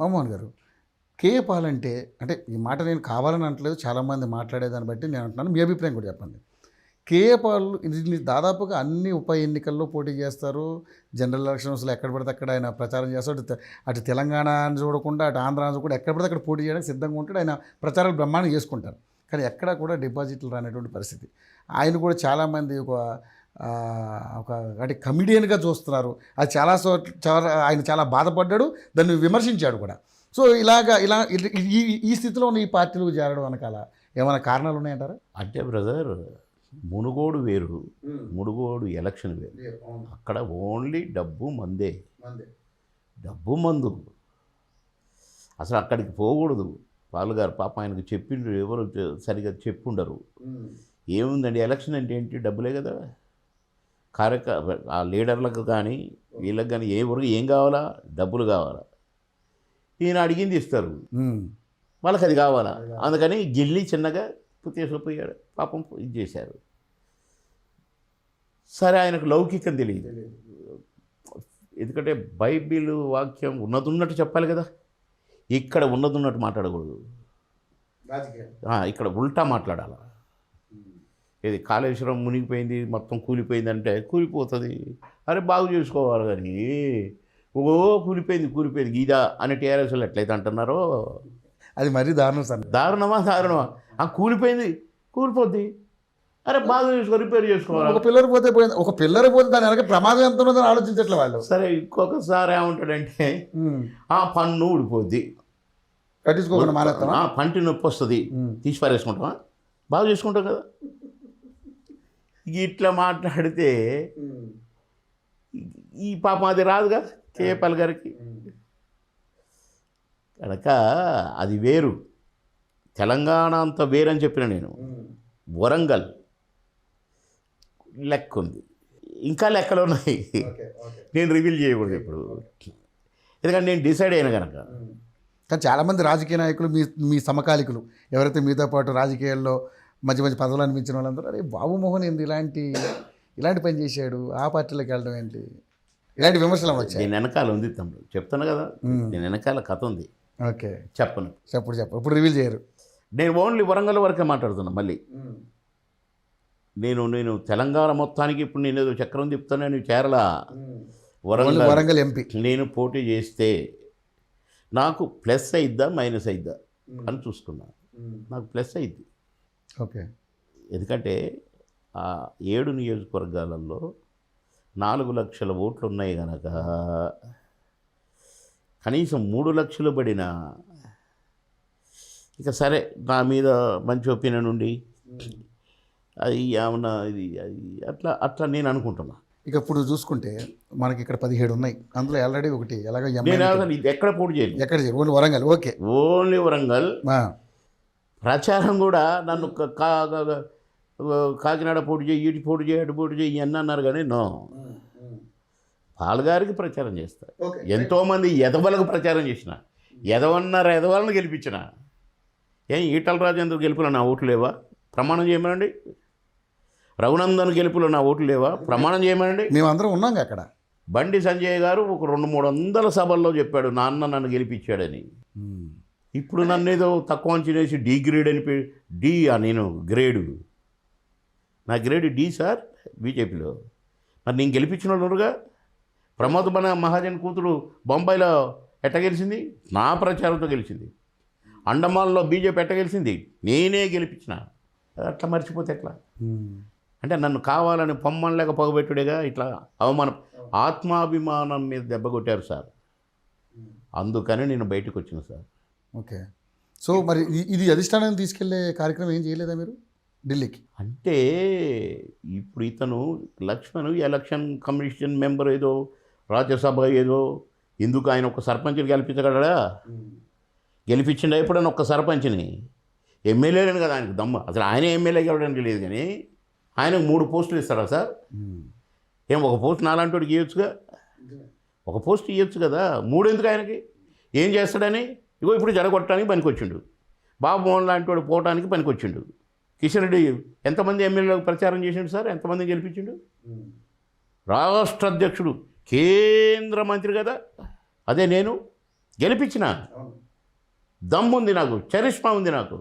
మమ్మోహన్ గారు, KA Paul అంటే ఈ మాట నేను కావాలని అనట్లేదు, చాలామంది మాట్లాడేదాన్ని బట్టి నేను అంటున్నాను, మీ అభిప్రాయం కూడా చెప్పండి. కేఏ పాల్ ఇది దాదాపుగా అన్ని ఉప ఎన్నికల్లో పోటీ చేస్తారు. జనరల్ ఎలక్షన్స్లో ఎక్కడ పడితే అక్కడ ఆయన ప్రచారం చేస్తాడు. అటు తెలంగాణ అని చూడకుండా అటు ఆంధ్ర అని చూడకుండా ఎక్కడ పడితే అక్కడ పోటీ చేయడానికి సిద్ధంగా ఉంటాడు. ఆయన ప్రచారాలు బ్రహ్మాండం చేసుకుంటారు. కానీ ఎక్కడా కూడా డిపాజిట్లు రానటువంటి పరిస్థితి. ఆయన కూడా చాలామంది ఒక అంటే కమిడియన్గా చూస్తున్నారు. అది చాలా ఆయన చాలా బాధపడ్డాడు, దాన్ని విమర్శించాడు కూడా. సో ఇలా ఈ స్థితిలో ఉన్న ఈ పార్టీలకు చేరడం వెనకాల ఏమైనా కారణాలు ఉన్నాయంటారా? అంటే బ్రదర్, మునుగోడు వేరు, మునుగోడు ఎలక్షన్ వేరు. అక్కడ ఓన్లీ డబ్బు మందే, డబ్బు మందు. అసలు అక్కడికి పోకూడదు. పాలుగారు పాప ఆయనకు చెప్పిండ్రు, ఎవరు సరిగా చెప్పుండరు. ఏముందండి, ఎలక్షన్ అంటే ఏంటి? డబ్బులే కదా. ఆ లీడర్లకు కానీ వీళ్ళకి కానీ ఎవరికి ఏం కావాలా? డబ్బులు కావాలా. ఈయన అడిగింది ఇస్తారు, వాళ్ళకి అది కావాలా. అందుకని గిల్లి చిన్నగా తీసుకుపోయాడు, పాపం ఇది చేశారు. సరే, ఆయనకు లౌకికం తెలియదు. ఎందుకంటే బైబిల్ వాక్యం ఉన్నట్టు చెప్పాలి కదా. ఇక్కడ ఉన్నట్టు మాట్లాడకూడదు, ఇక్కడ ఉల్టా మాట్లాడాలి. ఇది కాళేశ్వరం మునిగిపోయింది, మొత్తం కూలిపోయిందంటే కూలిపోతుంది, అరే బాగు చేసుకోవాలి. కానీ కూలిపోయింది గీదా అని టీఆర్ఎస్లు ఎట్లయితే అంటున్నారో అది మరీ దారుణం సార్. దారుణమా? కూలిపోద్ది, అరే బాగా చేసుకో, రిపేర్ చేసుకోవాలి. ఒక పిల్లర్ పోతే దాని వెనక ప్రమాదం ఎంత ఉన్నదని ఆలోచించట్లే వాళ్ళు. సరే, ఇంకొకసారి ఏమంటాడంటే ఆ పన్ను ఊడిపోద్ది, కట్టించుకోకుండా మానేస్తామా, పంటి నొప్పి వస్తుంది, తీసి పారేసుకుంటామా, బాగా చేసుకుంటాం కదా. ఇట్లా మాట్లాడితే ఈ పాపం అది రాదుగా కేఏ పాల్ గారికి. కనుక అది వేరు, తెలంగాణ అంతా వేరని చెప్పిన నేను. వరంగల్ లెక్క ఉంది, ఇంకా లెక్కలు ఉన్నాయి. నేను రివీల్ చేయకూడదు ఇప్పుడు, ఎందుకంటే నేను డిసైడ్ అయినా కనుక. కానీ చాలామంది రాజకీయ నాయకులు, మీ సమకాలికులు ఎవరైతే మీతో పాటు రాజకీయాల్లో మంచి పదవులు అనిపించిన వాళ్ళందరూ, అరే బాబు మోహన్ ఏంది ఇలాంటి పని చేశాడు, ఆ పార్టీలోకి వెళ్ళడం ఏంటి, ఇలాంటి విమర్శలు వచ్చాయి. నేను వెనకాల ఉంది తమ్ముడు, చెప్తాను కదా, నేను వెనకాల కథ ఉంది. ఓకే, చెప్పను ఇప్పుడు రివీల్ చేయరు. నేను ఓన్లీ వరంగల్ వరకే మాట్లాడుతున్నా. మళ్ళీ నేను తెలంగాణ మొత్తానికి ఇప్పుడు నేను ఏదో చక్రం తిప్పుతాను. నేను కేరళ వరంగల్ ఎంపీ నేను పోటీ చేస్తే నాకు ప్లస్ అయిద్దా మైనస్ అయిద్దా అని చూసుకున్నాను. నాకు ప్లస్ అయింది. ఓకే, ఎందుకంటే ఆ 7 నియోజకవర్గాలలో 4 లక్షల ఓట్లు ఉన్నాయి కనుక కనీసం 3 లక్షలు పడినా ఇక సరే, నా మీద మంచి ఒపీనియన్ ఉండి అది ఏమన్నా ఇది అట్లా నేను అనుకుంటున్నా. ఇక ఇప్పుడు చూసుకుంటే మనకి ఇక్కడ 17 ఉన్నాయి, అందులో ఆల్రెడీ ఒకటి ఎలాగో ఇది ఎక్కడ పోటీ చేయాలి, ఎక్కడ చేయాలి, only Warangal. Okay, only Warangal. ప్రచారం కూడా నన్ను కాకినాడ పోటీ చేయి, ఇటు పోటీ చేయి, అటు పోటీ చేయి అని అన్నారు. కానీ నో, పాల్గారికి ప్రచారం చేస్తా. ఎంతోమంది ఎదవలకు ప్రచారం చేసిన, ఎదవలను గెలిపించిన. ఈటల రాజేంద్ర గెలుపులో నా ఓట్లు లేవా? ప్రమాణం చేయమనండి. రఘునందన్ గెలుపులో నా ఓట్లు లేవా? ప్రమాణం చేయమనండి. మేమందరం ఉన్నాం అక్కడ. బండి సంజయ్ గారు ఒక 200-300 సభల్లో చెప్పాడు నాన్న నన్ను గెలిపించాడని. ఇప్పుడు నన్ను ఏదో తక్కువ అంచనేసి డి గ్రేడ్ అని నేను గ్రేడు, నా గ్రేడ్ డి సార్ బీజేపీలో. మరి నేను గెలిపించిన వాళ్ళుగా. ప్రమోద్ మహాజన్ కూతురు బొంబాయిలో ఎట్ట గెలిచింది? నా ప్రచారంతో గెలిచింది. అండమాన్లో బీజేపీ ఎట్ట గెలిచింది? నేనే గెలిపించిన. అట్లా మర్చిపోతే ఎట్లా? అంటే నన్ను కావాలని పొమ్మనలేక పొగబెట్టుడేగా. ఇట్లా అవమానం, ఆత్మాభిమానం మీద దెబ్బ కొట్టారు సార్. అందుకని నేను బయటకు వచ్చిన సార్. ఓకే, సో మరి ఇది అధిష్టానాన్ని తీసుకెళ్లే కార్యక్రమం ఏం చేయలేదా మీరు ఢిల్లీకి? అంటే ఇప్పుడు ఇతను లక్ష్మణ్ ఎలక్షన్ కమిషన్ మెంబర్ ఏదో, రాజ్యసభ ఏదో, ఎందుకు ఆయన ఒక సర్పంచ్ని గెలిపించగలడా? గెలిపించిండా ఎప్పుడైనా ఒక్క సర్పంచ్ని? ఎమ్మెల్యేలని కదా ఆయనకు దమ్ము. అసలు ఆయనే ఎమ్మెల్యే గెలవడానికి లేదు, కానీ ఆయనకు 3 పోస్టులు ఇస్తారా సార్? ఒక పోస్ట్ నాలాంటి వాడికి ఇవ్వచ్చుగా, ఒక పోస్ట్ ఇవ్వచ్చు కదా. 3 ఎందుకు ఆయనకి? ఏం చేస్తాడని? ఇప్పుడు జడగొట్టడానికి పనికొచ్చిండు. బాబు మోహన్ లాంటి వాడు పోవటానికి పనికొచ్చిండు. కిషన్ రెడ్డి ఎంతమంది ఎమ్మెల్యేలకు ప్రచారం చేసిండు సార్? ఎంతమంది గెలిపించిండు? రాష్ట్ర అధ్యక్షుడు, కేంద్ర మంత్రి కదా. అదే నేను గెలిపించిన దమ్ము ఉంది నాకు, చరిష్మా ఉంది నాకు.